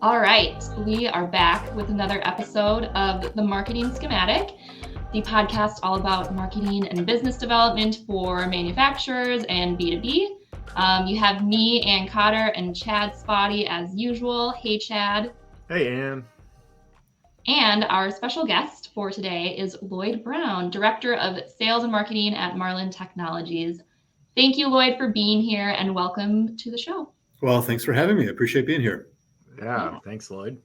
All right, we are back with another episode of the Marketing Schematic, the podcast all about marketing and business development for manufacturers and B2B. You have me, Ann Cotter, and Chad Spotty as usual. Hey, Chad. Hey, Ann. And our special guest for today is Lloyd Brown, Director of Sales and Marketing at Marlin Technologies. Thank you, Lloyd, for being here and welcome to the show. Well, thanks for having me. I appreciate being here. Yeah. Thanks, Lloyd.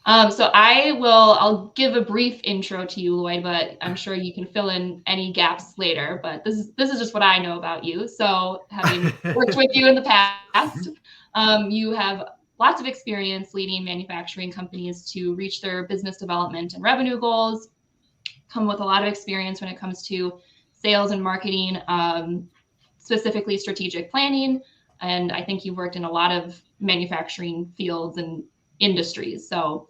So I'll give a brief intro to you, Lloyd, but I'm sure you can fill in any gaps later. But this is just what I know about you. So having worked with you in the past, you have lots of experience leading manufacturing companies to reach their business development and revenue goals. Come with a lot of experience when it comes to sales and marketing, specifically strategic planning. And I think you've worked in a lot of manufacturing fields and industries. So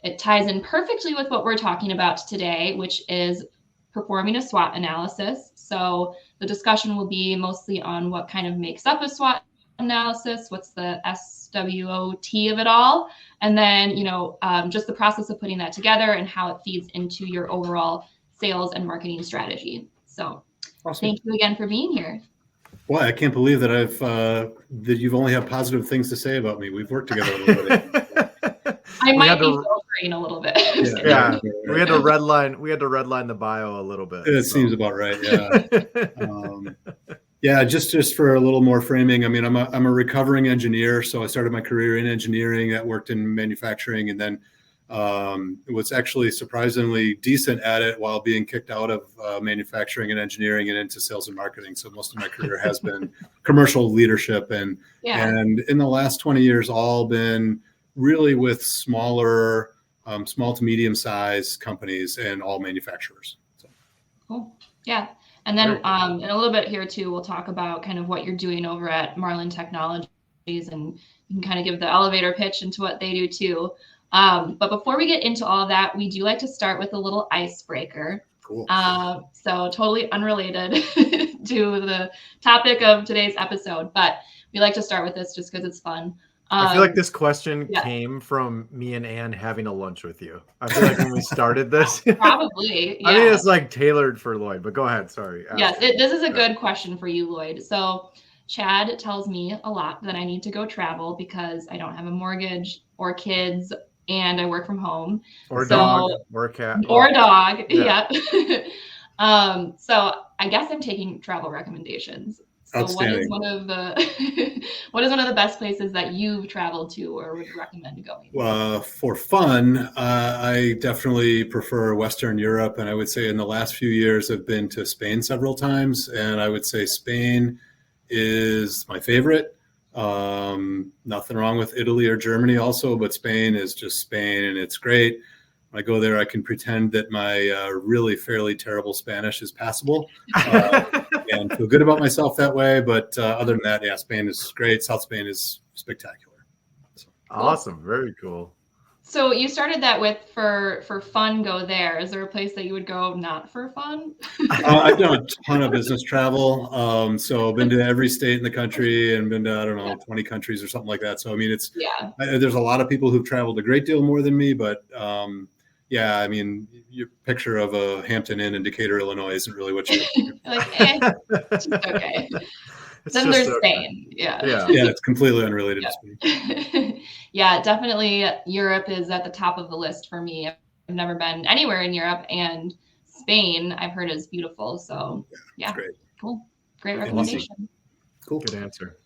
it ties in perfectly with what we're talking about today, which is performing a SWOT analysis. So the discussion will be mostly on what kind of makes up a SWOT analysis, what's the SWOT of it all, and then, just the process of putting that together and how it feeds into your overall sales and marketing strategy. So awesome. Thank you again for being here. Well, I can't believe that that you've only had positive things to say about me. We've worked together a little bit. I might be filtering a little bit. Yeah. We had to redline the bio a little bit. It seems about right. Yeah. Just for a little more framing. I mean, I'm a recovering engineer, so I started my career in engineering. I worked in manufacturing, and then was actually surprisingly decent at it while being kicked out of manufacturing and engineering and into sales and marketing. So most of my career has been commercial leadership, and in the last 20 years, all been really with small to medium sized companies and all manufacturers. So. Cool. Yeah. And then in a little bit here too, we'll talk about kind of what you're doing over at Marlin Technologies, and you can kind of give the elevator pitch into what they do too. But before we get into all of that, we do like to start with a little icebreaker. Cool. So totally unrelated to the topic of today's episode, but we like to start with this just because it's fun. I feel like this question came from me and Ann having a lunch with you. I feel like when we started this. Probably. Yeah. I mean, it's like tailored for Lloyd, but go ahead. Sorry. Yes, this is a good question for you, Lloyd. So Chad tells me a lot that I need to go travel because I don't have a mortgage or kids, and I work from home. Or a dog, or a cat. Or a dog, yeah. So I guess I'm taking travel recommendations. So what is one of the best places that you've traveled to or would recommend going? For fun, I definitely prefer Western Europe, and I would say in the last few years I've been to Spain several times, and I would say Spain is my favorite. Nothing wrong with Italy or Germany also, but Spain is just Spain, and it's great. When I go there, I can pretend that my really fairly terrible Spanish is passable and feel good about myself that way. But other than that, yeah, Spain is great. South Spain is spectacular. So. Awesome. Very cool. So you started that with for fun, go there. Is there a place that you would go not for fun? I've done a ton of business travel. So I've been to every state in the country and been to, 20 countries or something like that. So, I mean, there's a lot of people who've traveled a great deal more than me, but I mean, your picture of a Hampton Inn in Decatur, Illinois isn't really what you're like, okay. Then there's Spain. Yeah, it's completely unrelated to Spain. Yeah, definitely Europe is at the top of the list for me. I've never been anywhere in Europe, and Spain I've heard is beautiful. So yeah, great. Cool. Great recommendation. Awesome. Cool. Good answer.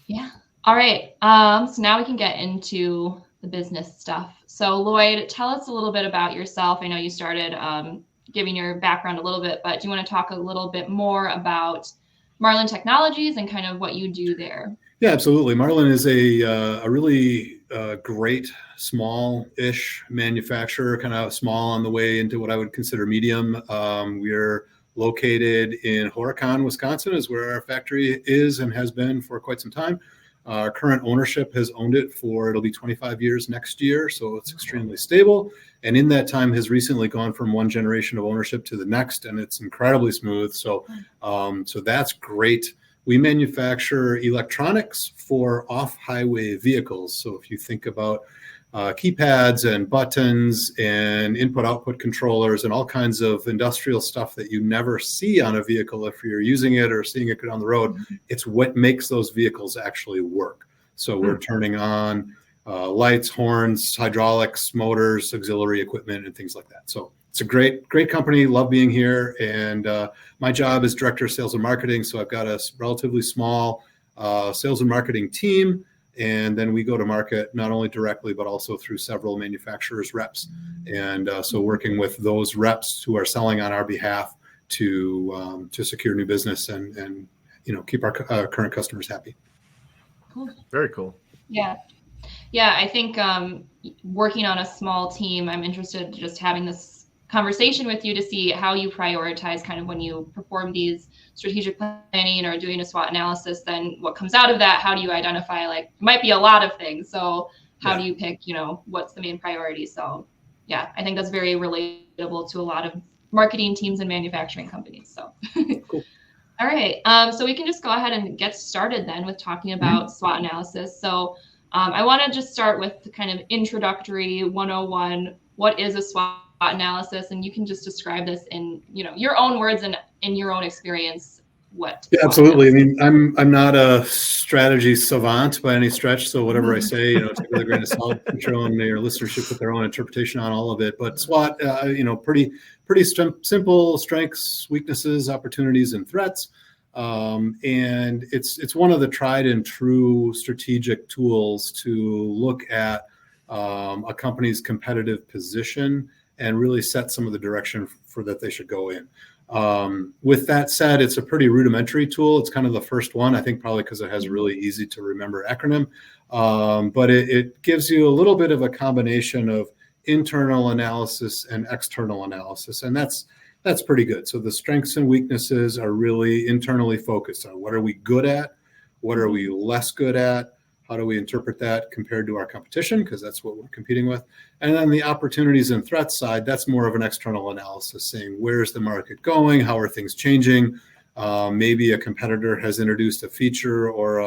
Yeah. All right. So now we can get into the business stuff. So Lloyd, tell us a little bit about yourself. I know you started giving your background a little bit, but do you want to talk a little bit more about Marlin Technologies and kind of what you do there? Yeah, absolutely. Marlin is a really great small-ish manufacturer, kind of small on the way into what I would consider medium. We're located in Horicon, Wisconsin, is where our factory is and has been for quite some time. Our current ownership has owned it it'll be 25 years next year, so it's extremely stable. And in that time has recently gone from one generation of ownership to the next, and it's incredibly smooth. So that's great. we manufacture electronics for off-highway vehicles. So if you think about keypads and buttons and input-output controllers and all kinds of industrial stuff that you never see on a vehicle if you're using it or seeing it go down the road, it's what makes those vehicles actually work. So we're turning on lights, horns, hydraulics, motors, auxiliary equipment, and things like that. So it's a great company. Love being here. And my job is Director of Sales and Marketing. So I've got a relatively small sales and marketing team. And then we go to market not only directly, but also through several manufacturers' reps. And so working with those reps who are selling on our behalf to secure new business and keep our current customers happy. Cool. Very cool. Yeah. I think working on a small team, I'm interested in just having this conversation with you to see how you prioritize kind of when you perform these strategic planning or doing a SWOT analysis, then what comes out of that, how do you identify, like, it might be a lot of things. So how do you pick, what's the main priority? So yeah, I think that's very relatable to a lot of marketing teams and manufacturing companies. So cool. All right. So we can just go ahead and get started then with talking about SWOT analysis. So I want to just start with the kind of introductory 101. What is a SWOT analysis? And you can just describe this in your own words and in your own experience. Yeah, absolutely. I mean, I'm not a strategy savant by any stretch. So whatever I say, take it with a grain of salt. Put your own, your listenership put their own interpretation on all of it. But SWOT, pretty simple: strengths, weaknesses, opportunities, and threats. And it's one of the tried and true strategic tools to look at a company's competitive position and really set some of the direction for that they should go in. With that said, it's a pretty rudimentary tool. It's kind of the first one, I think, probably because it has a really easy to remember acronym. But it gives you a little bit of a combination of internal analysis and external analysis, and that's pretty good. So the strengths and weaknesses are really internally focused on what are we good at, what are we less good at, how do we interpret that compared to our competition, because that's what we're competing with. And then the opportunities and threats side, that's more of an external analysis, saying where's the market going, how are things changing, maybe a competitor has introduced a feature or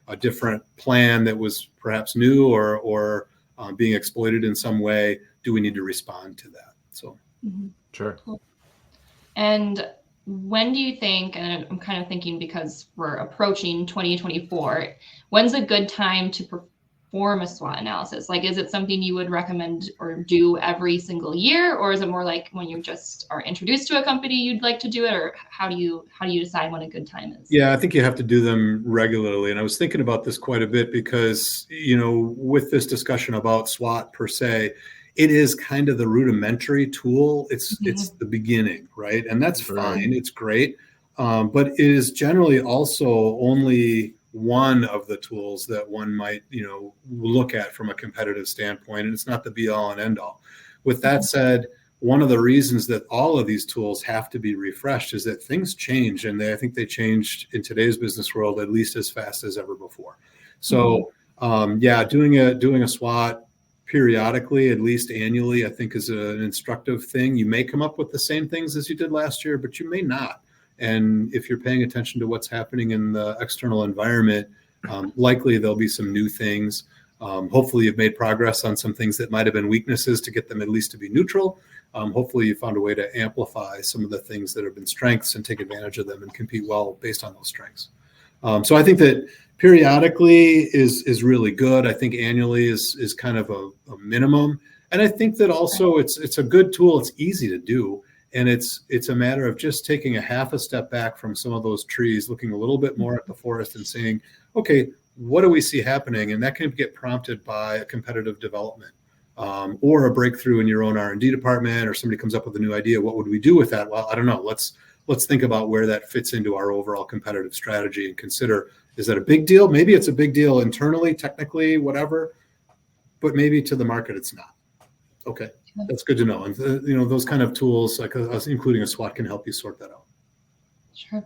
a different plan that was perhaps new or being exploited in some way. Do we need to respond to that? So Sure. Cool. And when do you think, and I'm kind of thinking because we're approaching 2024, when's a good time to perform a SWOT analysis? Like, is it something you would recommend or do every single year? Or is it more like when you just are introduced to a company, you'd like to do it? Or how do you decide when a good time is? Yeah, I think you have to do them regularly. And I was thinking about this quite a bit because, with this discussion about SWOT per se, it is kind of the rudimentary tool. It's the beginning, right? And that's fine. It's great. But it is generally also only one of the tools that one might, look at from a competitive standpoint. And it's not the be all and end all. With that said, one of the reasons that all of these tools have to be refreshed is that things change. And I think they changed in today's business world at least as fast as ever before. So doing a SWOT periodically, at least annually, I think is an instructive thing. You may come up with the same things as you did last year, but you may not. And if you're paying attention to what's happening in the external environment, likely there'll be some new things. Hopefully you've made progress on some things that might have been weaknesses to get them at least to be neutral. Hopefully you found a way to amplify some of the things that have been strengths and take advantage of them and compete well based on those strengths. So I think that periodically is really good. I think annually is kind of a minimum. And I think that also it's a good tool. It's easy to do. And it's a matter of just taking a half a step back from some of those trees, looking a little bit more at the forest and saying, okay, what do we see happening? And that can get prompted by a competitive development or a breakthrough in your own R&D department, or somebody comes up with a new idea. What would we do with that? Well, I don't know. Let's think about where that fits into our overall competitive strategy and consider, is that a big deal? Maybe it's a big deal internally, technically, whatever, but maybe to the market it's not. Okay, that's good to know. And those kind of tools, like us including a SWOT, can help you sort that out. Sure.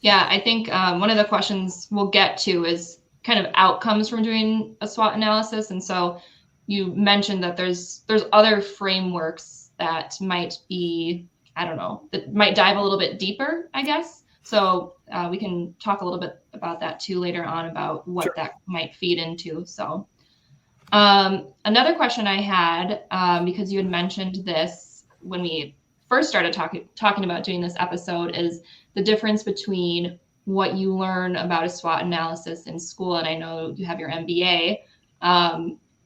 Yeah, I think one of the questions we'll get to is kind of outcomes from doing a SWOT analysis. And so you mentioned that there's other frameworks that might be, I don't know, that might dive a little bit deeper, I guess. So we can talk a little bit about that too later on, about what Sure. that might feed into. So another question I had, because you had mentioned this when we first started talking about doing this episode, is the difference between what you learn about a SWOT analysis in school, and I know you have your MBA,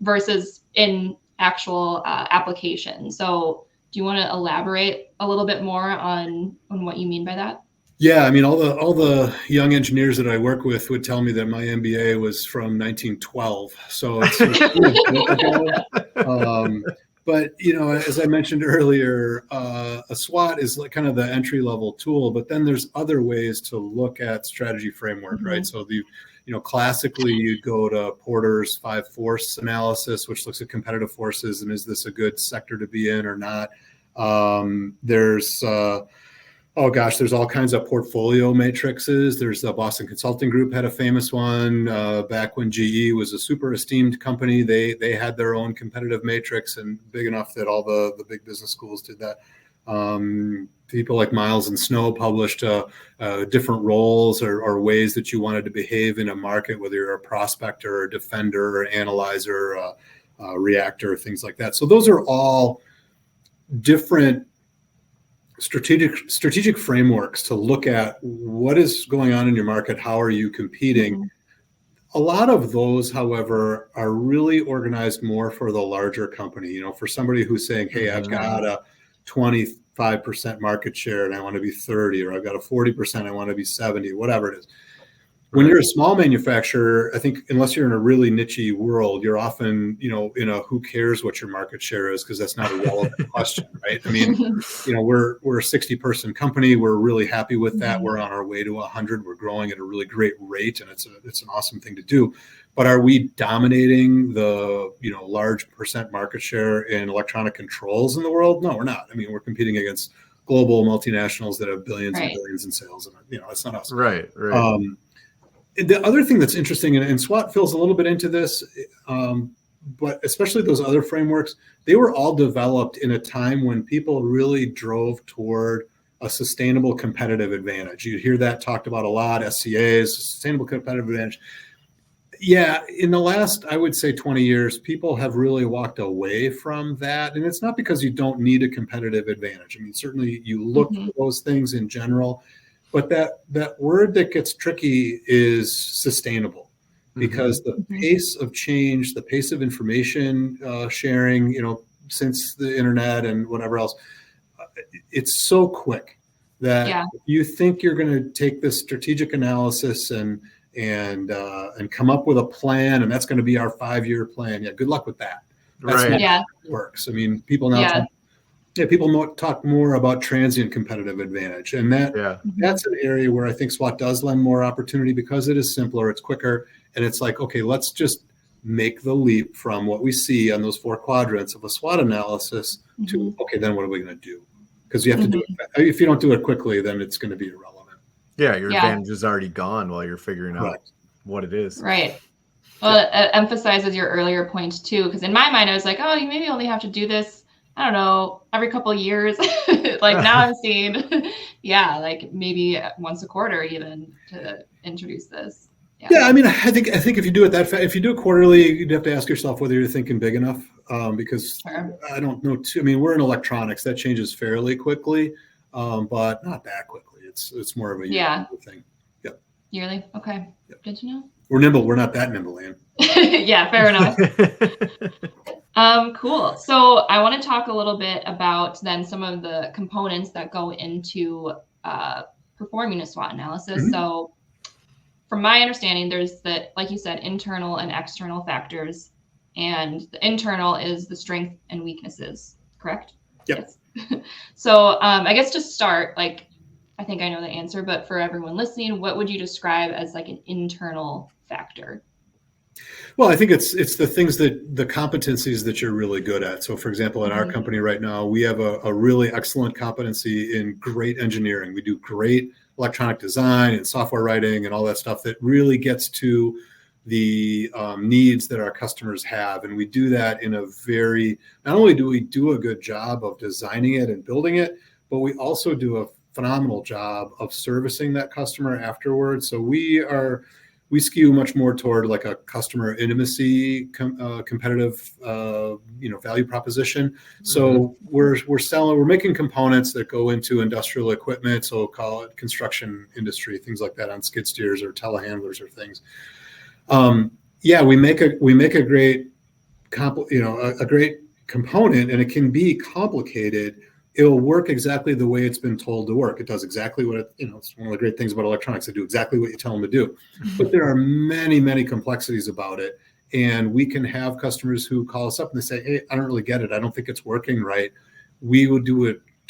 versus in actual application. So do you want to elaborate a little bit more on what you mean by that? Yeah, I mean, all the young engineers that I work with would tell me that my MBA was from 1912, so it's but as I mentioned earlier, a SWOT is like kind of the entry level tool, but then there's other ways to look at strategy framework, right? So classically you'd go to Porter's 5-force analysis, which looks at competitive forces and is this a good sector to be in or not. There's there's all kinds of portfolio matrices. There's the Boston Consulting Group had a famous one back when GE was a super esteemed company. They had their own competitive matrix, and big enough that all the big business schools did that. People like Miles and Snow published different roles or ways that you wanted to behave in a market, whether you're a prospector or defender or analyzer, reactor, things like that. So those are all different strategic frameworks to look at what is going on in your market. How are you competing? A lot of those, however, are really organized more for the larger company. For somebody who's saying, hey, I've got a 25% market share and I want to be 30, or I've got a 40%, I want to be 70, whatever it is. When you're a small manufacturer, I think unless you're in a really niche-y world, you're often, in a who cares what your market share is, because that's not a relevant question, right? I mean, we're a 60-person company. We're really happy with that. We're on our way to 100. We're growing at a really great rate, and it's an awesome thing to do. But are we dominating the large percent market share in electronic controls in the world? No, we're not. I mean, we're competing against global multinationals that have billions and billions in sales, and it's not us. Right. The other thing that's interesting, and SWOT fills a little bit into this, but especially those other frameworks, they were all developed in a time when people really drove toward a sustainable competitive advantage. You hear that talked about a lot, SCAs, sustainable competitive advantage. Yeah, in the last, I would say 20 years, people have really walked away from that. And it's not because you don't need a competitive advantage. I mean, certainly you look for those things in general. But that word that gets tricky is sustainable, because the pace of change, the pace of information sharing, since the internet and whatever else, it's so quick that you think you're going to take this strategic analysis and come up with a plan, and that's going to be our 5-year plan. Yeah, good luck with that. That's not how it works. I mean, people now people talk more about transient competitive advantage, and that's an area where I think SWOT does lend more opportunity, because it is simpler, it's quicker, and it's like, okay, let's just make the leap from what we see on those 4 quadrants of a SWOT analysis to, okay, then what are we going to do? Because you have to do it. If you don't do it quickly, then it's going to be irrelevant. Yeah, your advantage is already gone while you're figuring out what it is. Right. Well, it emphasizes your earlier point too, because in my mind, I was like, oh, you maybe only have to do this, I don't know, every couple of years. Like now I'm seeing, like maybe once a quarter even, to introduce this. Yeah, I mean, I think if you do it if you do it quarterly, you'd have to ask yourself whether you're thinking big enough, because I don't know. I mean, we're in electronics, that changes fairly quickly, but not that quickly. It's more of a yearly thing. Yep. Yearly. Okay. Yep. Good to know. We're nimble. We're not that nimble, Ann. Yeah, fair enough. Cool. So I want to talk a little bit about then some of the components that go into performing a SWOT analysis. So from my understanding, there's like you said, internal and external factors, and the internal is the strength and weaknesses, correct? Yep. Yes. So I guess to start, like, I think I know the answer, but for everyone listening, what would you describe as like an internal factor? Well, I think it's the things the competencies that you're really good at. So for example, in our company right now, we have a really excellent competency in great engineering. We do great electronic design and software writing and all that stuff that really gets to the needs that our customers have. And we do that in a not only do we do a good job of designing it and building it, but we also do a phenomenal job of servicing that customer afterwards. So we skew much more toward like a customer intimacy competitive value proposition. So we're making components that go into industrial equipment, so call it construction industry, things like that, on skid steers or telehandlers or things. We make a great a great component, and it can be complicated. It'll work exactly the way it's been told to work. It does exactly what it's one of the great things about electronics. They do exactly what you tell them to do. But there are many, many complexities about it. And we can have customers who call us up and they say, hey, I don't really get it. I don't think it's working right. We would do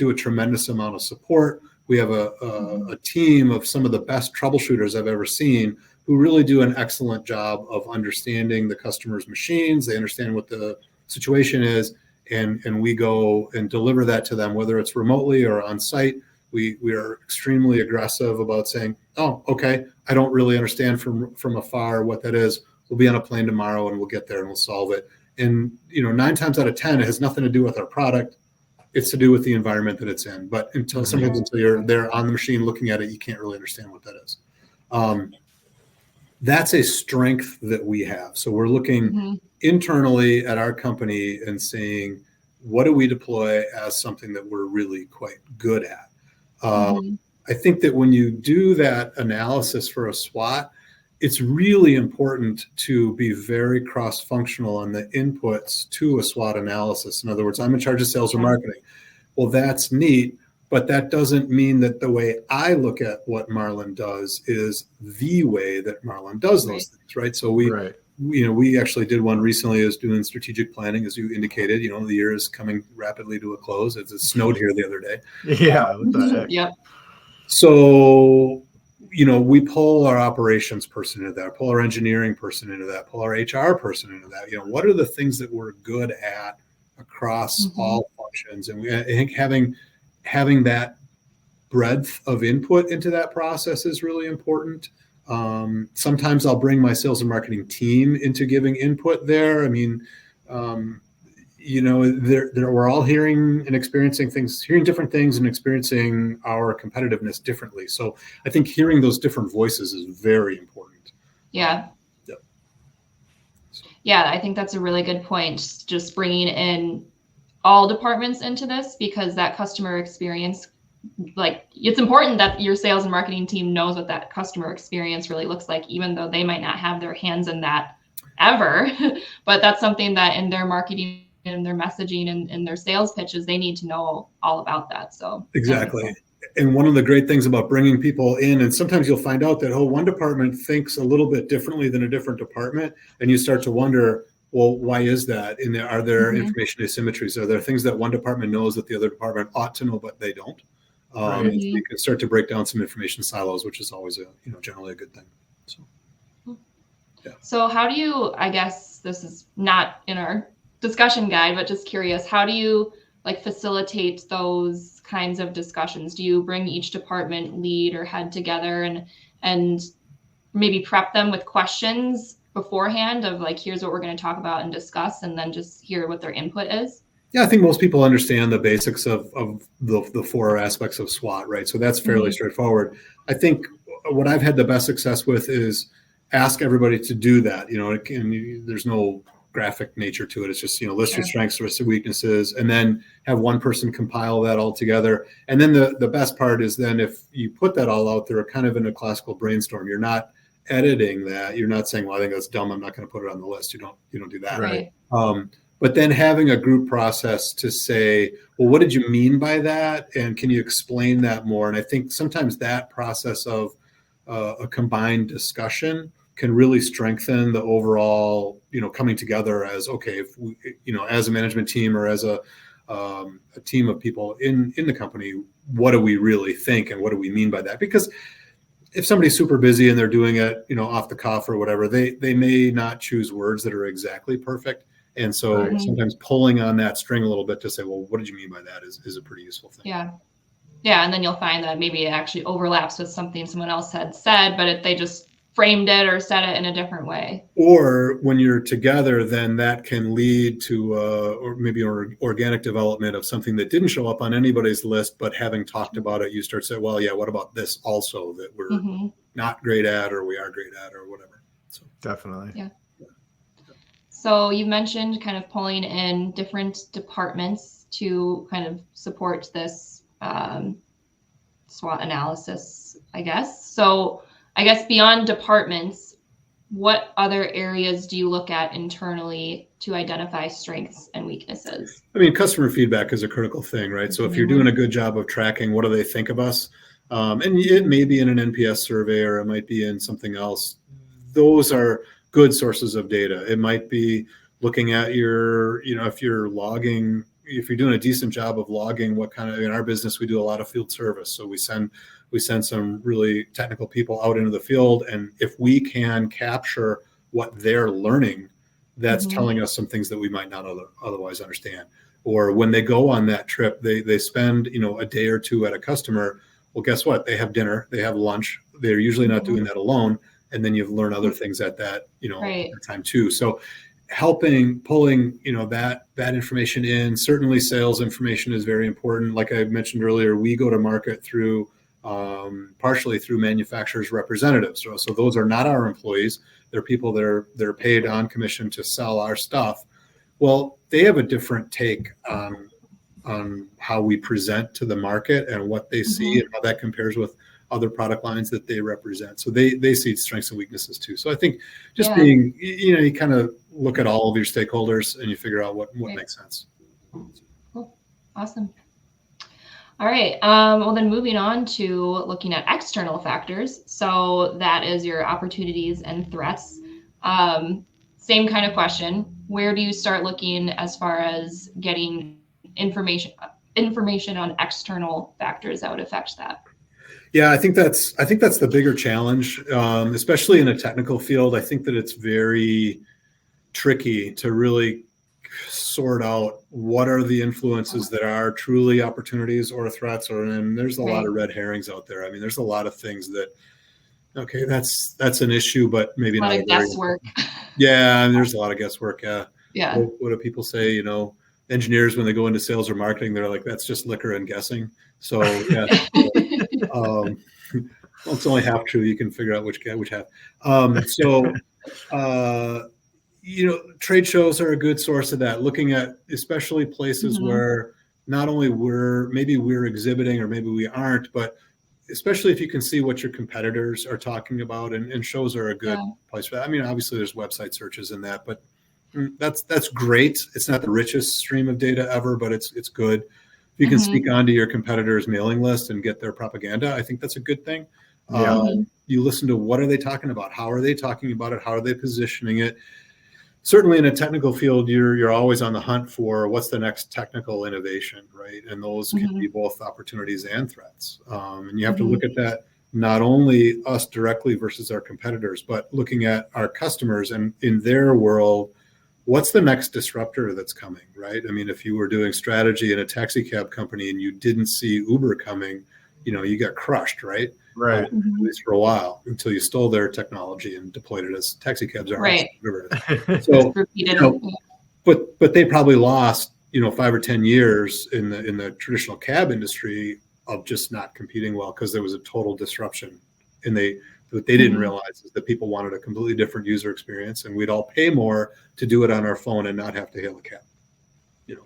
a tremendous amount of support. We have a team of some of the best troubleshooters I've ever seen who really do an excellent job of understanding the customer's machines. They understand what the situation is. And we go and deliver that to them, whether it's remotely or on site. We are extremely aggressive about saying, oh, okay, I don't really understand from afar what that is. We'll be on a plane tomorrow and we'll get there and we'll solve it. And 9 times out of 10, it has nothing to do with our product. It's to do with the environment that it's in. But until you're there on the machine looking at it, you can't really understand what that is. That's a strength that we have. So we're looking internally at our company and saying, what do we deploy as something that we're really quite good at? I think that when you do that analysis for a SWOT, it's really important to be very cross-functional on the inputs to a SWOT analysis. In other words, I'm in charge of sales or marketing. Well, that's neat, but that doesn't mean that the way I look at what Marlin does is the way that Marlin does those things, right? So we actually did one recently, is doing strategic planning, as you indicated. The year is coming rapidly to a close. It snowed here the other day. Yeah. What the heck? Yep. So, we pull our operations person into that, pull our engineering person into that, pull our HR person into that. What are the things that we're good at across all functions? And I think having that breadth of input into that process is really important. Sometimes I'll bring my sales and marketing team into giving input there. I mean, we're all hearing and experiencing things, hearing different things and experiencing our competitiveness differently. So I think hearing those different voices is very important. Yeah. Yep. Yeah, I think that's a really good point. Just bringing in all departments into this, because that customer experience, like, it's important that your sales and marketing team knows what that customer experience really looks like, even though they might not have their hands in that ever. But that's something that in their marketing and their messaging and their sales pitches, they need to know all about that. So exactly. And one of the great things about bringing people in, and sometimes you'll find out that, one department thinks a little bit differently than a different department. And you start to wonder, well, why is that? And are there information asymmetries? Are there things that one department knows that the other department ought to know, but they don't? You can start to break down some information silos, which is always generally a good thing. So, yeah. So how do you, I guess this is not in our discussion guide, but just curious, how do you facilitate those kinds of discussions? Do you bring each department lead or head together and maybe prep them with questions beforehand of here's what we're going to talk about and discuss, and then just hear what their input is? Yeah, I think most people understand the basics of the 4 aspects of SWOT, right? So that's fairly straightforward. I think what I've had the best success with is ask everybody to do that. There's no graphic nature to it. It's just, list your strengths, list your weaknesses, and then have one person compile that all together. And then the best part is then if you put that all out there kind of in a classical brainstorm, you're not editing that. You're not saying, well, I think that's dumb, I'm not going to put it on the list. You don't do that. Right. But then having a group process to say, well, what did you mean by that? And can you explain that more? And I think sometimes that process of a combined discussion can really strengthen the overall, coming together as, okay, if we, as a management team or as a team of people in the company, what do we really think and what do we mean by that? Because if somebody's super busy and they're doing it, off the cuff or whatever, they may not choose words that are exactly perfect. And so sometimes pulling on that string a little bit to say, well, what did you mean by that is a pretty useful thing. Yeah. Yeah. And then you'll find that maybe it actually overlaps with something someone else had said, but they just framed it or said it in a different way. Or when you're together, then that can lead to or maybe organic development of something that didn't show up on anybody's list, but having talked about it, you start saying, well, yeah, what about this also that we're not great at, or we are great at, or whatever. So definitely. Yeah. So you mentioned kind of pulling in different departments to kind of support this SWOT analysis, I guess. So I guess beyond departments, what other areas do you look at internally to identify strengths and weaknesses? I mean, customer feedback is a critical thing, right? So if you're doing a good job of tracking, what do they think of us? And it may be in an NPS survey, or it might be in something else. Those are good sources of data. It might be looking at your, if you're logging, if you're doing a decent job of logging, what kind of, in our business, we do a lot of field service. So we send some really technical people out into the field. And if we can capture what they're learning, that's telling us some things that we might not otherwise understand. Or when they go on that trip, they spend, a day or two at a customer. Well, guess what? They have dinner, they have lunch. They're usually not doing that alone. And then you've learned other things at that, Right. that time too. So pulling, that information in. Certainly sales information is very important. Like I mentioned earlier, we go to market through partially through manufacturers' representatives. So those are not our employees. They're people that are paid on commission to sell our stuff. Well, they have a different take on how we present to the market and what they see and how that compares with other product lines that they represent. So they see strengths and weaknesses too. So I think just being, you kind of look at all of your stakeholders and you figure out what makes sense. Cool. Awesome. All right. Well, then moving on to looking at external factors. So that is your opportunities and threats. Same kind of question. Where do you start looking as far as getting information on external factors that would affect that? Yeah, I think that's the bigger challenge, especially in a technical field. I think that it's very tricky to really sort out what are the influences that are truly opportunities or threats, and there's a lot of red herrings out there. I mean, there's a lot of things that, okay, that's an issue, but maybe not. A lot of guesswork. Yeah, and there's a lot of guesswork. Yeah. What do people say? Engineers, when they go into sales or marketing, they're like, that's just liquor and guessing. So yeah. Well, it's only half true. You can figure out which half. Trade shows are a good source of that. Looking at especially places where not only we're exhibiting or maybe we aren't, but especially if you can see what your competitors are talking about, and shows are a good place for that. I mean, obviously there's website searches in that, but that's great. It's not the richest stream of data ever, but it's good. If you can speak onto your competitors' mailing list and get their propaganda, I think that's a good thing. You listen to what are they talking about? How are they talking about it? How are they positioning it? Certainly in a technical field, you're always on the hunt for what's the next technical innovation, right? And those can be both opportunities and threats. And you have to look at that, not only us directly versus our competitors, but looking at our customers and in their world, what's the next disruptor that's coming, right? I mean, if you were doing strategy in a taxi cab company and you didn't see Uber coming, you got crushed, right? Right. At least for a while, until you stole their technology and deployed it as taxi cabs are. Right. So, but they probably lost, 5 or 10 years in the traditional cab industry of just not competing well because there was a total disruption. And what they didn't realize is that people wanted a completely different user experience, and we'd all pay more to do it on our phone and not have to hail a cab.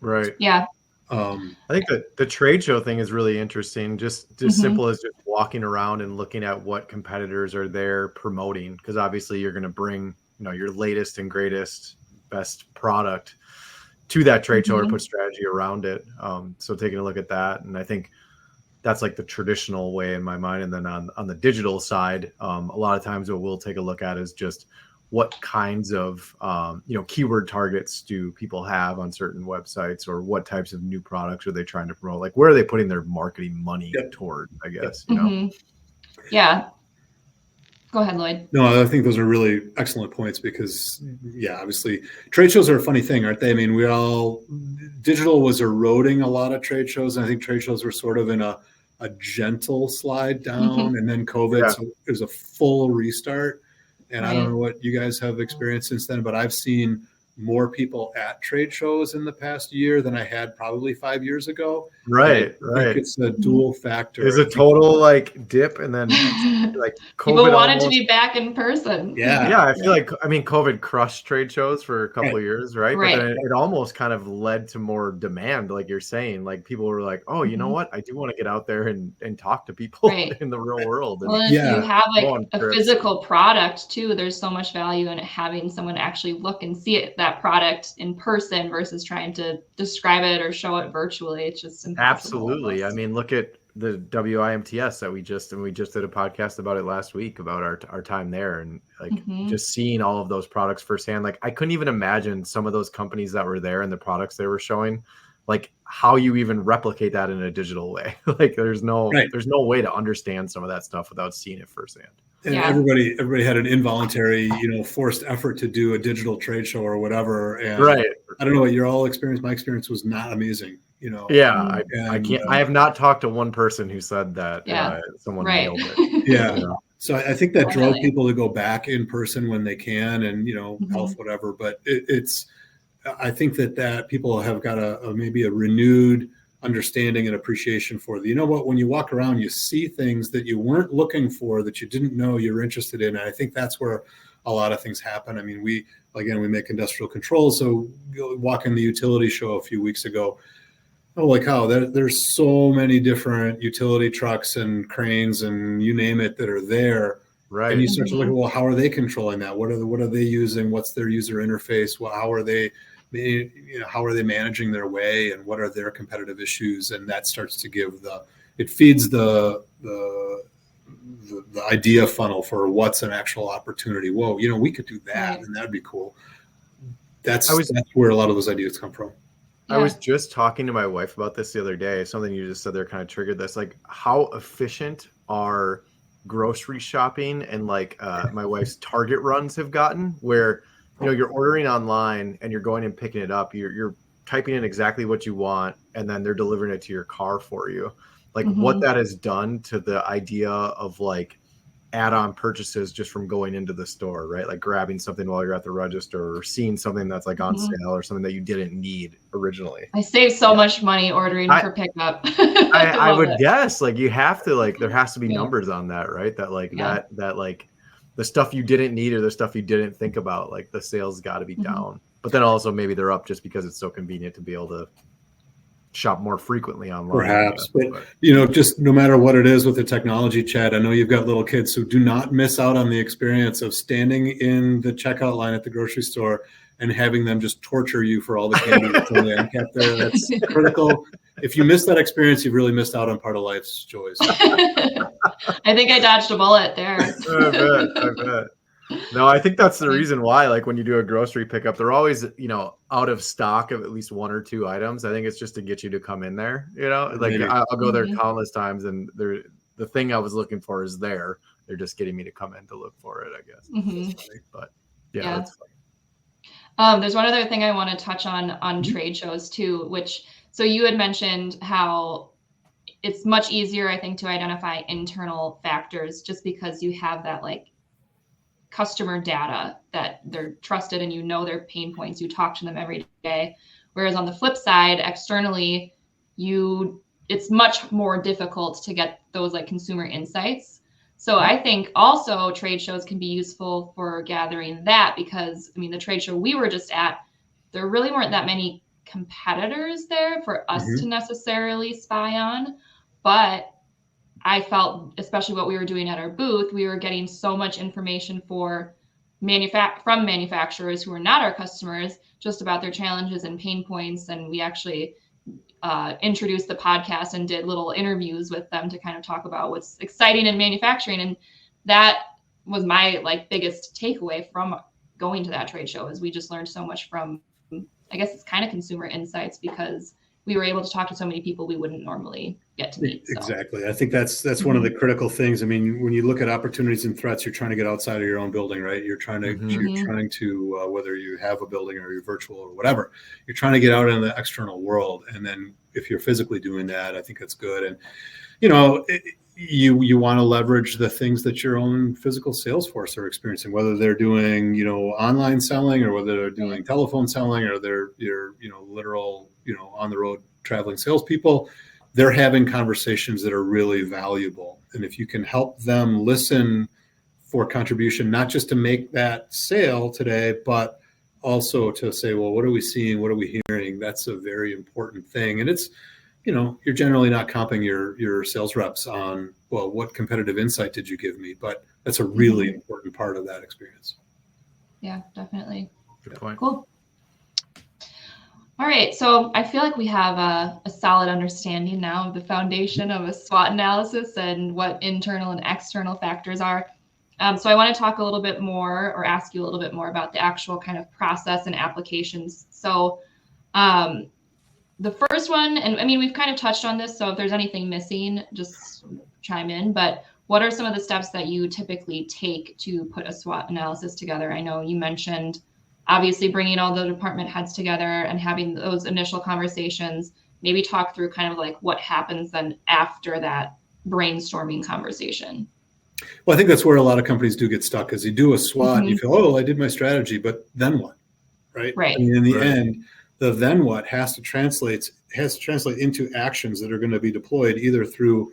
Right. Yeah. I think that the trade show thing is really interesting. Just simple as just walking around and looking at what competitors are there promoting, because obviously you're going to bring your latest and greatest, best product to that trade show or put strategy around it. So taking a look at that, and I think that's like the traditional way in my mind. And then on the digital side, a lot of times what we'll take a look at is just what kinds of keyword targets do people have on certain websites, or what types of new products are they trying to promote? Like, where are they putting their marketing money toward, I guess, Yeah. Go ahead, Lloyd. No, I think those are really excellent points because, obviously trade shows are a funny thing, aren't they? I mean, digital was eroding a lot of trade shows. And I think trade shows were sort of in a gentle slide down, and then COVID, so it was a full restart. And I don't know what you guys have experienced since then, but I've seen more people at trade shows in the past year than I had probably 5 years ago. Right, I think it's a dual factor. There's a total like dip, and then like COVID people wanted almost, to be back in person. Yeah, I feel like, I mean, COVID crushed trade shows for a couple of years, right? But then it almost kind of led to more demand, like you're saying. Like people were like, oh, you know what? I do want to get out there and talk to people in the real world. And well, if you have like a physical product too, there's so much value in having someone actually look and see that product in person versus trying to describe it or show it virtually. It's just impossible. Absolutely. I mean, look at the WIMTS that we just did a podcast about it last week about our time there, and like just seeing all of those products firsthand. Like I couldn't even imagine some of those companies that were there and the products they were showing, like how you even replicate that in a digital way. Like there's no way to understand some of that stuff without seeing it firsthand. And everybody had an involuntary, forced effort to do a digital trade show or whatever. And I don't know what your all experience. My experience was not amazing. I can't. I have not talked to one person who said that someone nailed it. So I think that drove people to go back in person when they can, and health, whatever. But I think that people have got maybe a renewed understanding and appreciation for when you walk around, you see things that you weren't looking for, that you didn't know you're interested in. And I think that's where a lot of things happen. I mean, we make industrial controls. So walking the utility show a few weeks ago, holy cow, there's so many different utility trucks and cranes and you name it that are there. Right. And you start to look at, well, how are they controlling that? What are they using? What's their user interface? Well, how are they managing their way, and what are their competitive issues? And that starts to feeds the idea funnel for what's an actual opportunity. Whoa, we could do that, and that'd be cool. That's where a lot of those ideas come from. I was just talking to my wife about this the other day. Something you just said there kind of triggered this. Like, how efficient are grocery shopping and like my wife's Target runs have gotten, where you're ordering online and you're going and picking it up. You're typing in exactly what you want, and then they're delivering it to your car for you. Like what that has done to the idea of like add-on purchases just from going into the store, right? Like grabbing something while you're at the register, or seeing something that's like on sale, or something that you didn't need originally. I save so much money ordering for pickup. I would guess like you have to, like, there has to be numbers on that, right? That like that like the stuff you didn't need or the stuff you didn't think about, like the sales got to be down. But then also maybe they're up just because it's so convenient to be able to shop more frequently online. Perhaps, but just no matter what it is with the technology, Chad, I know you've got little kids, so do not miss out on the experience of standing in the checkout line at the grocery store and having them just torture you for all the candy that's on the end cap there. That's critical. If you miss that experience, you've really missed out on part of life's joys. I think I dodged a bullet there. I bet. No, I think that's the reason why, like when you do a grocery pickup, they're always, out of stock of at least one or two items. I think it's just to get you to come in there, like I'll go there countless times, and the thing I was looking for is there. They're just getting me to come in to look for it, I guess. But that's funny. There's one other thing I want to touch on trade shows too, so you had mentioned how it's much easier, I think, to identify internal factors just because you have that like customer data that they're trusted and their pain points. You talk to them every day. Whereas on the flip side, externally, it's much more difficult to get those like consumer insights. So I think also trade shows can be useful for gathering that, because the trade show we were just at, there really weren't that many competitors there for us to necessarily spy on. But I felt, especially what we were doing at our booth, we were getting so much information from manufacturers who are not our customers, just about their challenges and pain points. And we actually introduced the podcast and did little interviews with them to kind of talk about what's exciting in manufacturing. And that was my like biggest takeaway from going to that trade show, is we just learned so much from, I guess it's kind of consumer insights, because we were able to talk to so many people we wouldn't normally get to meet. So. Exactly. I think that's one of the critical things. When you look at opportunities and threats, you're trying to get outside of your own building, right? You're trying to, whether you have a building or you're virtual or whatever, you're trying to get out in the external world. And then if you're physically doing that, I think that's good. And, you want to leverage the things that your own physical sales force are experiencing, whether they're doing, online selling, or whether they're doing telephone selling, or they're literal, on the road traveling salespeople. They're having conversations that are really valuable. And if you can help them listen for contribution, not just to make that sale today, but also to say, well, what are we seeing? What are we hearing? That's a very important thing. And it's, you're generally not comping your sales reps on, well, what competitive insight did you give me? But that's a really important part of that experience. Yeah, definitely. Good point. Cool. All right. So I feel like we have a solid understanding now of the foundation of a SWOT analysis and what internal and external factors are. So I want to talk a little bit more, or ask you a little bit more about the actual kind of process and applications. So the first one, and I mean, we've kind of touched on this, so if there's anything missing, just chime in, but what are some of the steps that you typically take to put a SWOT analysis together? I know you mentioned obviously bringing all the department heads together and having those initial conversations. Maybe talk through kind of like what happens then after that brainstorming conversation. Well, I think that's where a lot of companies do get stuck, is you do a SWOT, you feel, oh, I did my strategy, but then what? Right. Right. I mean, in the end, the then what has to translate into actions that are going to be deployed either through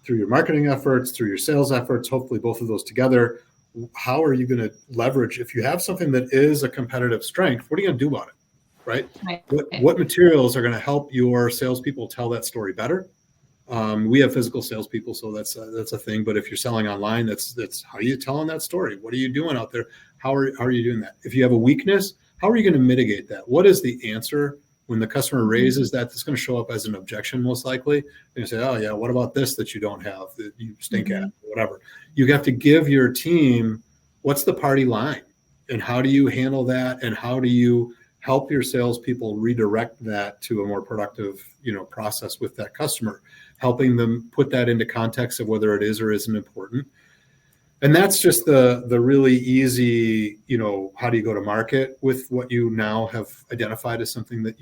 your marketing efforts, through your sales efforts, hopefully both of those together. How are you going to leverage, if you have something that is a competitive strength, what are you going to do about it? Right. What materials are going to help your salespeople tell that story better? We have physical salespeople, so that's a thing. But if you're selling online, that's how are you telling that story? What are you doing out there? How are you doing that? If you have a weakness, how are you going to mitigate that? What is the answer when the customer raises that? That's going to show up as an objection, most likely. And you say, oh yeah, what about this that you don't have, that you stink at, whatever. You have to give your team, what's the party line, and how do you handle that, and how do you help your salespeople redirect that to a more productive, process with that customer, helping them put that into context of whether it is or isn't important. And that's just the really easy, how do you go to market with what you now have identified as something that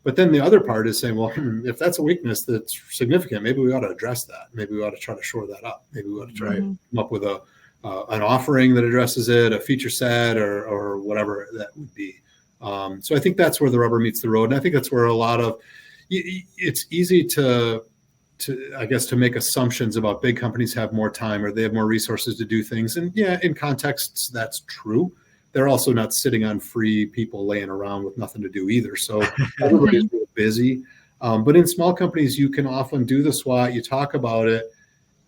But then the other part is saying, well, if that's a weakness that's significant, maybe we ought to address that. Maybe we ought to try to shore that up. Maybe we ought to try to come up with an offering that addresses it, a feature set, or whatever that would be. So I think that's where the rubber meets the road. And I think that's where a lot of, it's easy to make assumptions about big companies have more time or they have more resources to do things. And yeah, in contexts, that's true. They're also not sitting on free people laying around with nothing to do either. So everybody's really busy. But in small companies, you can often do the SWOT, you talk about it,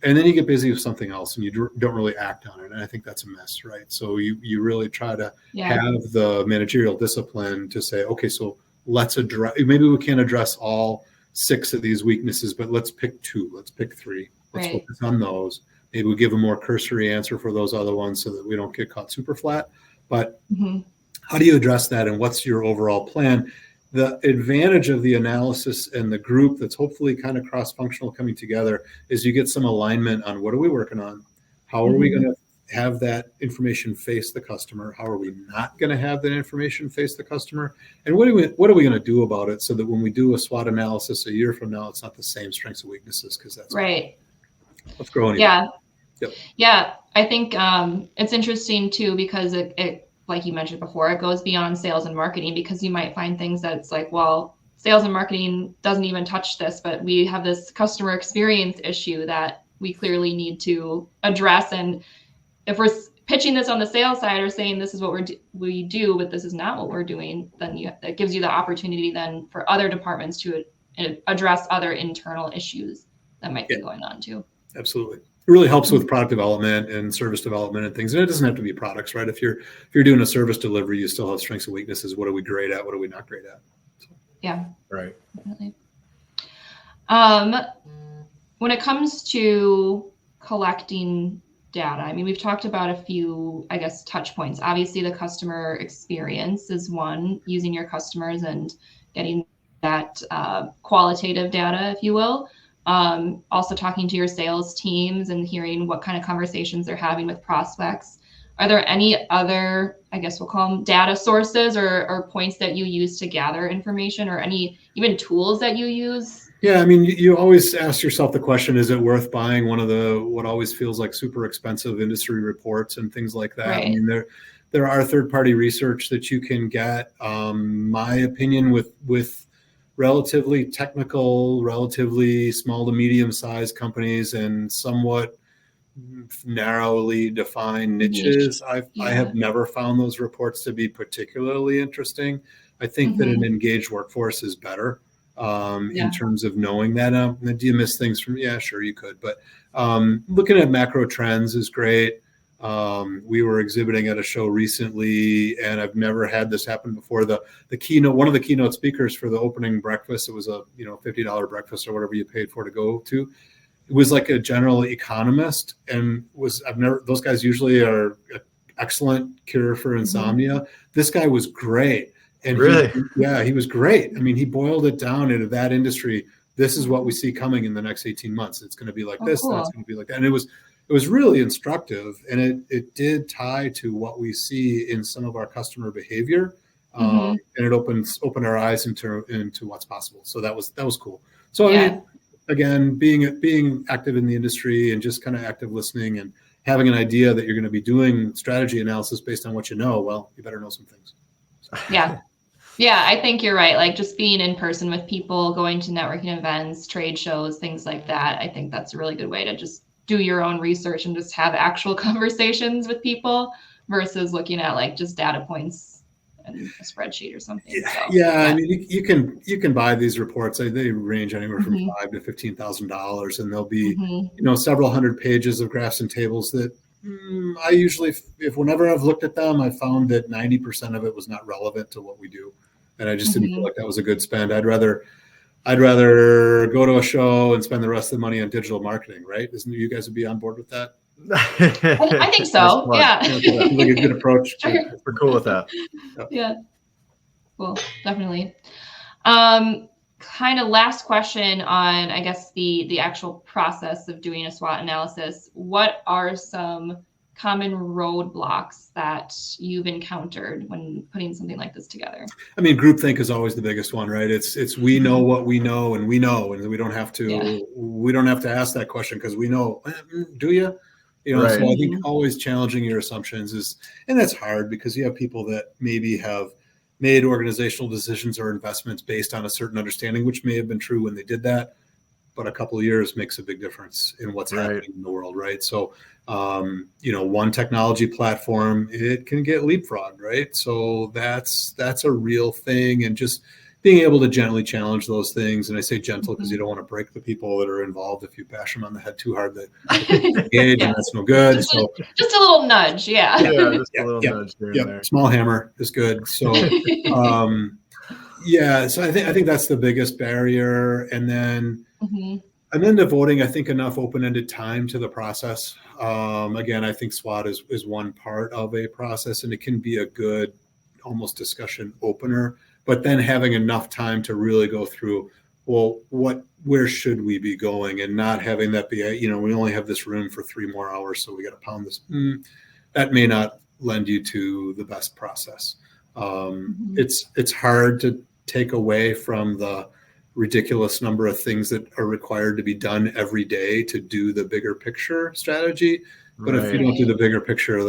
and then you get busy with something else and you don't really act on it. And I think that's a mess, right? So you really try to have the managerial discipline to say, okay, so let's address, maybe we can't address all 6 of these weaknesses, but let's pick 2, let's pick 3, let's focus on those. Maybe we give a more cursory answer for those other ones so that we don't get caught super flat. But how do you address that, and what's your overall plan? The advantage of the analysis and the group that's hopefully kind of cross-functional coming together is you get some alignment on what are we working on? How are we going to have that information face the customer? How are we not going to have that information face the customer? And what are we going to do about it so that when we do a SWOT analysis a year from now, it's not the same strengths and weaknesses, because that's right. Let's grow anyway. Yeah. Yep. Yeah. I think it's interesting too, because it, like you mentioned before, it goes beyond sales and marketing, because you might find things that's like, well, sales and marketing doesn't even touch this, but we have this customer experience issue that we clearly need to address. And if we're pitching this on the sales side or saying this is what we do, but this is not what we're doing, then it gives you the opportunity then for other departments to address other internal issues that might be going on too. Absolutely. It really helps with product development and service development and things. And it doesn't have to be products, right? If you're doing a service delivery, you still have strengths and weaknesses. What are we great at? What are we not great at? So. Yeah. Right. Definitely. When it comes to collecting data, I mean, we've talked about a few, I guess, touch points. Obviously, the customer experience is one, using your customers and getting that qualitative data, if you will. Also talking to your sales teams and hearing what kind of conversations they're having with prospects. Are there any other, I guess we'll call them data sources or points that you use to gather information, or any even tools that you use Yeah, I mean, you always ask yourself the question, is it worth buying one of what always feels like super expensive industry reports and things like that? I Right. mean, there are third-party research that you can get. My opinion with relatively technical, relatively small to medium-sized companies and somewhat narrowly defined Niche. niches, I Yeah. have never found those reports to be particularly interesting. I think that an engaged workforce is better in Yeah. terms of knowing that. Do you miss things from? Yeah, sure, you could. But looking at macro trends is great. We were exhibiting at a show recently, and I've never had this happen before. The keynote, one of the keynote speakers for the opening breakfast, it was a $50 breakfast or whatever you paid for to go to. It was like a general economist, and those guys usually are an excellent cure for insomnia. This guy was great. And Really? he was great. I mean, he boiled it down into that industry. This is what we see coming in the next 18 months. It's going to be like this, Cool. then it's going to be like that. And it was really instructive, and it did tie to what we see in some of our customer behavior. And it opened our eyes into what's possible. So that was cool. So I mean, again, being active in the industry and just kind of active listening and having an idea that you're going to be doing strategy analysis based on what you know, well, you better know some things. So. Yeah, I think you're right. Like just being in person with people, going to networking events, trade shows, things like that. I think that's a really good way to just do your own research and just have actual conversations with people versus looking at like just data points and a spreadsheet or something. Yeah. I mean, you can buy these reports. They range anywhere from $5,000 to $15,000, and there'll be several hundred pages of graphs and tables that I usually, whenever I've looked at them, I found that 90% of it was not relevant to what we do, and I just didn't feel like that was a good spend. I'd rather go to a show and spend the rest of the money on digital marketing, right? You guys would be on board with that? I think so. Yeah. Like a good approach. Sure. We're cool with that. Yeah. Cool. Definitely. Kind of last question on, I guess, the actual process of doing a SWOT analysis. What are some common roadblocks that you've encountered when putting something like this together? I mean, groupthink is always the biggest one, right? It's we know what we know, and we don't have to ask that question because we know. Do you? Right. So I think always challenging your assumptions and that's hard because you have people that maybe have made organizational decisions or investments based on a certain understanding, which may have been true when they did that, but a couple of years makes a big difference in what's happening in the world, right? So, one technology platform, it can get leapfrogged, right? So that's a real thing, and just being able to gently challenge those things. And I say gentle because you don't want to break the people that are involved. If you bash them on the head too hard, they engage, and that's no good. Just a little nudge, just a little nudge here and there. Small hammer is good. So, so I think that's the biggest barrier, and then devoting, I think, enough open-ended time to the process. Again, I think SWOT is one part of a process, and it can be a good almost discussion opener. But then having enough time to really go through, well, where should we be going, and not having that be, we only have this room for 3 more hours, so we got to pound this. That may not lend you to the best process. It's hard to take away from the ridiculous number of things that are required to be done every day to do the bigger picture strategy. But if you don't do the bigger picture,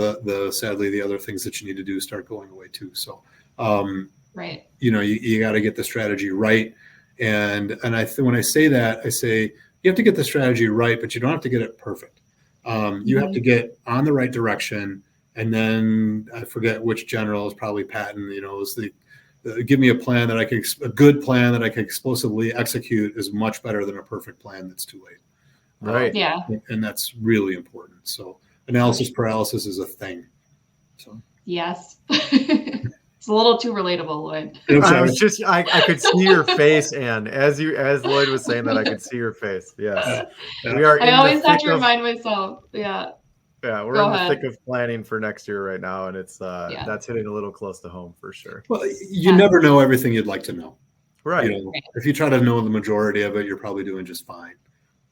sadly, the other things that you need to do start going away too. So, you got to get the strategy right. And when I say that, I say you have to get the strategy right, but you don't have to get it perfect. You have to get on the right direction. And then I forget which general is probably Patton, is give me a plan a good plan that I can explosively execute is much better than a perfect plan that's too late. Right. And that's really important. So analysis paralysis is a thing. So. Yes. It's a little too relatable, Lloyd. I could see your face, Anne, as Lloyd was saying that. I could see your face. Yes. We are. I always have to remind myself. Yeah. Yeah, we're in the thick of planning for next year right now, and it's that's hitting a little close to home for sure. Well, you never know everything you'd like to know. Right. If you try to know the majority of it, you're probably doing just fine.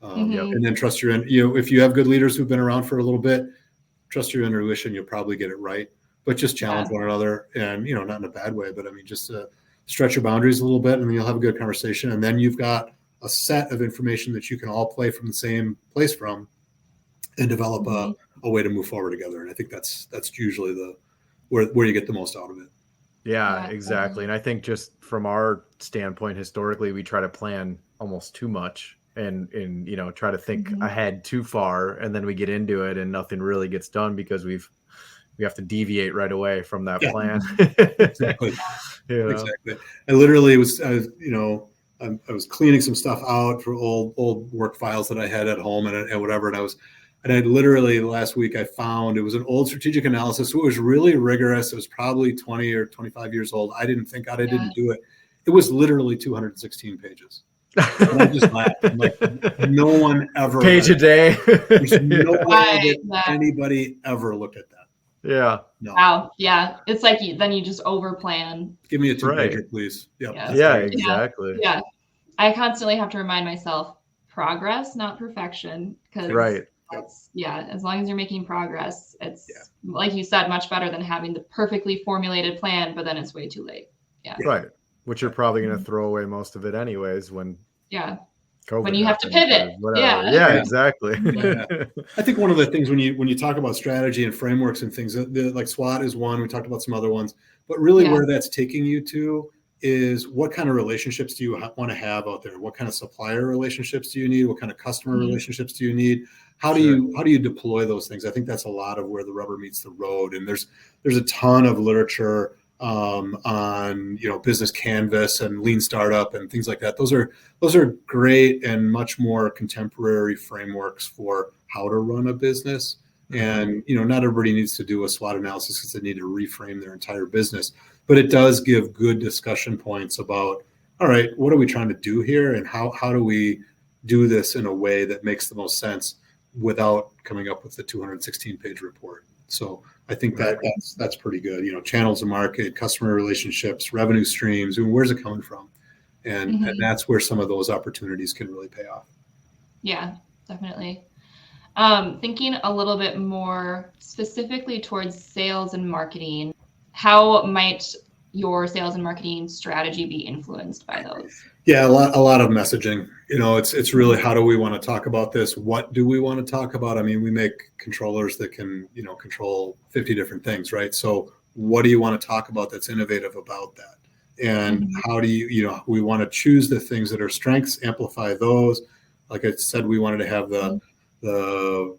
And then trust if you have good leaders who've been around for a little bit, trust your intuition. You'll probably get it right. But just challenge one another, and not in a bad way, but I mean, just stretch your boundaries a little bit, and then you'll have a good conversation. And then you've got a set of information that you can all play from the same place from, and develop a way to move forward together. And I think that's usually where you get the most out of it. Yeah, exactly. And I think just from our standpoint, historically, we try to plan almost too much and try to think ahead too far, and then we get into it and nothing really gets done because we have to deviate right away from that plan. Exactly. Exactly. I literally I was cleaning some stuff out for old work files that I had at home and whatever. And I literally last week I found it was an old strategic analysis. So it was really rigorous. It was probably 20 or 25 years old. I didn't think out. I didn't do it. It was literally 216 pages. And I just laughed. I'm like, no one ever page a day. There's no way that anybody ever looked at that. Yeah. No. Wow. Yeah. It's like then you just over plan. Give me a 2-pager, please. Yep. Yeah, exactly. Yeah. I constantly have to remind myself progress, not perfection. Because as long as you're making progress, it's like you said, much better than having the perfectly formulated plan, but then it's way too late. Yeah. Right. Which you're probably going to throw away most of it anyways when COVID when you have to pivot. Yeah, exactly. I think one of the things when you talk about strategy and frameworks and things, like SWOT is one. We talked about some other ones, but really where that's taking you to is what kind of relationships do you want to have out there? What kind of supplier relationships do you need? What kind of customer relationships do you need? How do you deploy those things? I think that's a lot of where the rubber meets the road. And there's a ton of literature on business canvas and lean startup and things like that. Those are great and much more contemporary frameworks for how to run a business. And not everybody needs to do a SWOT analysis because they need to reframe their entire business, but it does give good discussion points about, all right, what are we trying to do here, and how do we do this in a way that makes the most sense without coming up with the 216-page report. So I think that's pretty good. Channels of market, customer relationships, revenue streams. Where's it coming from? And that's where some of those opportunities can really pay off. Yeah, definitely. Thinking a little bit more specifically towards sales and marketing, how might your sales and marketing strategy be influenced by those? Yeah, a lot of messaging. It's really, how do we want to talk about this? What do we want to talk about? I mean, we make controllers that can, control 50 different things, right? So what do you want to talk about that's innovative about that? And how do we want to choose the things that are strengths, amplify those. Like I said, we wanted to have the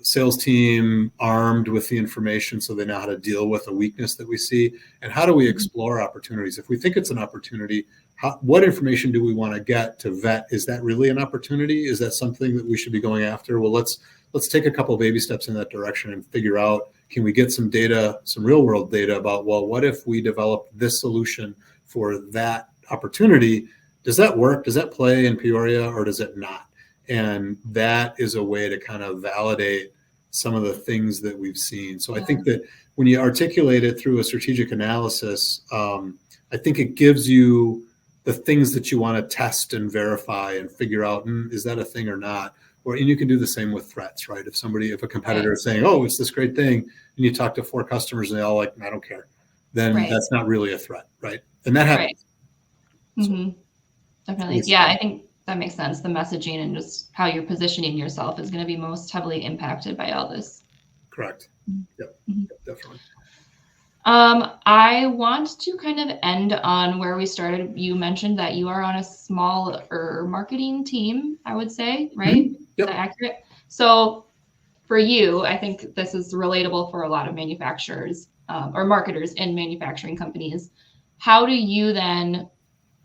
sales team armed with the information so they know how to deal with a weakness that we see. And how do we explore opportunities? If we think it's an opportunity, what information do we want to get to vet? Is that really an opportunity? Is that something that we should be going after? Well, let's take a couple of baby steps in that direction and figure out, can we get some data, some real world data about, well, what if we develop this solution for that opportunity? Does that work? Does that play in Peoria or does it not? And that is a way to kind of validate some of the things that we've seen. So I think that when you articulate it through a strategic analysis, I think it gives you the things that you want to test and verify and figure out, is that a thing or not? And you can do the same with threats, right? If a competitor is saying, oh, it's this great thing, and you talk to 4 customers and they all like, I don't care, then that's not really a threat, right? And that happens. So, definitely. Yeah, I think that makes sense. The messaging and just how you're positioning yourself is going to be most heavily impacted by all this. Correct. Yep, definitely. I want to kind of end on where we started. You mentioned that you are on a smaller marketing team, I would say, right? Is that accurate? So for you, I think this is relatable for a lot of manufacturers or marketers in manufacturing companies. How do you then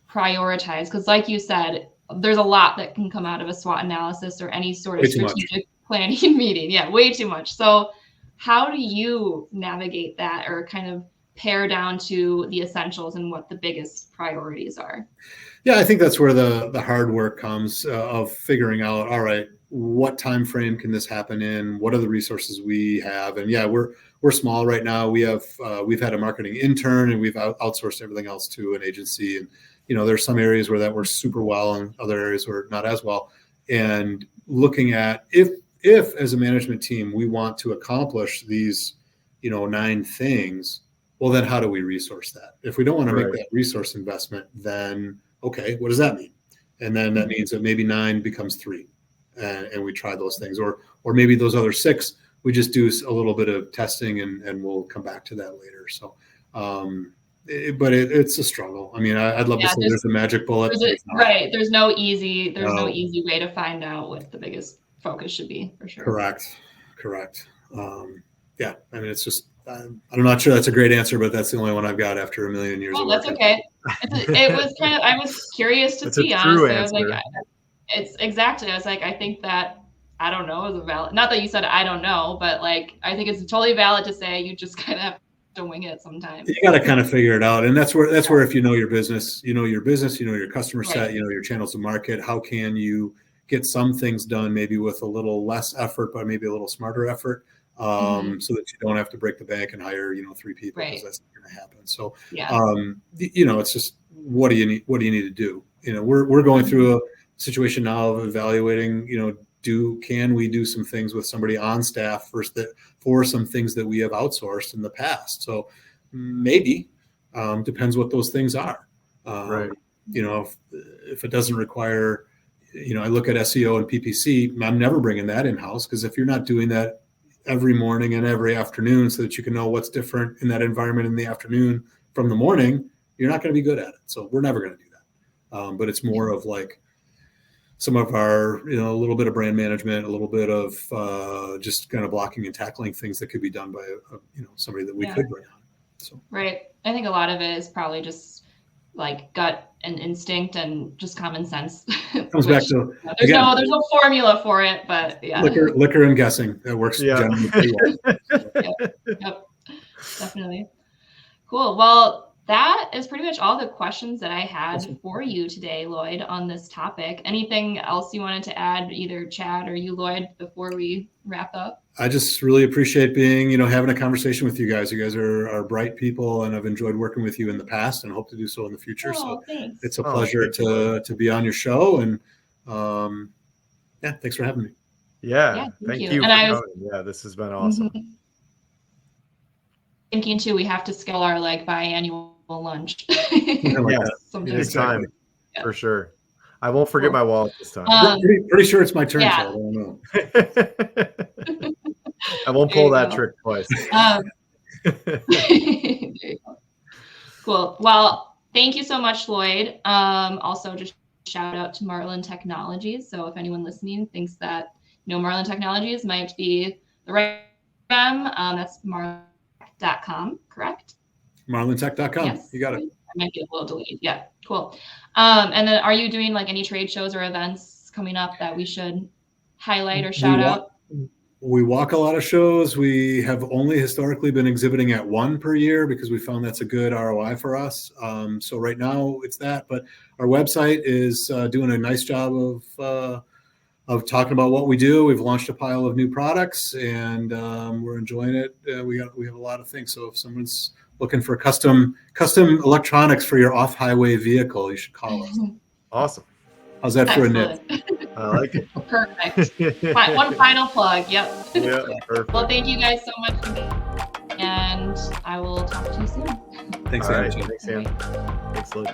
prioritize? Because like you said, there's a lot that can come out of a SWOT analysis or any sort of strategic planning meeting. Yeah, way too much. So how do you navigate that or kind of pare down to the essentials and what the biggest priorities are? Yeah, I think that's where the hard work comes of figuring out, all right, what time frame can this happen in? What are the resources we have? And yeah, we're small right now. We've had a marketing intern and we've outsourced everything else to an agency. And there's some areas where that works super well and other areas where not as well. And looking at if as a management team we want to accomplish these 9 things, well, then how do we resource that? If we don't want to make that resource investment, then okay, what does that mean? And then that means that maybe 9 becomes 3, and we try those things, or maybe those other 6, we just do a little bit of testing, and we'll come back to that later. So, but it's a struggle. I mean, I'd love to say there's a magic bullet. Right. There's no easy way to find out what the biggest focus should be, for sure. Correct. Yeah. I mean, it's just, I'm not sure that's a great answer, but that's the only one I've got after a million years. Oh, that's okay. It was kind of, I was curious to see, honestly. I was like, it's exactly. I was like, I think that I don't know is a valid, not that you said I don't know, but like, I think it's totally valid to say you just kind of have to wing it sometimes. You got to kind of figure it out. And that's where if you know your business, you know your customer set, you know your channels of market, how can you get some things done maybe with a little less effort, but maybe a little smarter effort, so that you don't have to break the bank and hire, 3 people, because that's not going to happen. So, it's just, what do you need to do? We're going through a situation now of evaluating, can we do some things with somebody on staff for some things that we have outsourced in the past? So maybe, depends what those things are. Right. If it doesn't require, I look at SEO and PPC, I'm never bringing that in-house, because if you're not doing that every morning and every afternoon so that you can know what's different in that environment in the afternoon from the morning, you're not going to be good at it. So we're never going to do that. But it's more of like some of our, a little bit of brand management, a little bit of just kind of blocking and tackling things that could be done by, somebody that we could bring on. So. Right. I think a lot of it is probably just like gut and instinct and just common sense. Comes back to there's no formula for it, but yeah. Liquor and guessing. That works generally pretty well. Yep. Definitely. Cool. Well, that is pretty much all the questions that I had for you today, Lloyd, on this topic. Anything else you wanted to add, either Chad or you, Lloyd, before we wrap up? I just really appreciate being, having a conversation with you guys. You guys are bright people, and I've enjoyed working with you in the past and hope to do so in the future. So thanks. It's a pleasure to be on your show. And thanks for having me. Yeah, thank you for coming. Yeah, this has been awesome. Thinking too, we have to scale our biannual lunch. It's time for sure. I won't forget my wallet this time. Pretty sure it's my turn. So I don't know. I won't pull that trick twice. Cool. Well, thank you so much, Lloyd. Also, just shout out to Marlin Technologies. So if anyone listening thinks that Marlin Technologies might be the right them, that's marlintech.com, correct? marlintech.com. Yes. You got it. I might get a little delayed. Yeah, cool. And then are you doing any trade shows or events coming up that we should highlight or shout out? We walk a lot of shows. We have only historically been exhibiting at 1 per year because we found that's a good ROI for us. So right now it's that, but our website is doing a nice job of talking about what we do. We've launched a pile of new products, and we're enjoying it. We have a lot of things. So if someone's looking for custom electronics for your off-highway vehicle, you should call us. Awesome. How's that for a nip? I like it. Perfect. One final plug. Yep. Yeah, perfect. Well, thank you guys so much, and I will talk to you soon. Thanks, All right. Ann. Thanks, Ann. Thanks, Luke.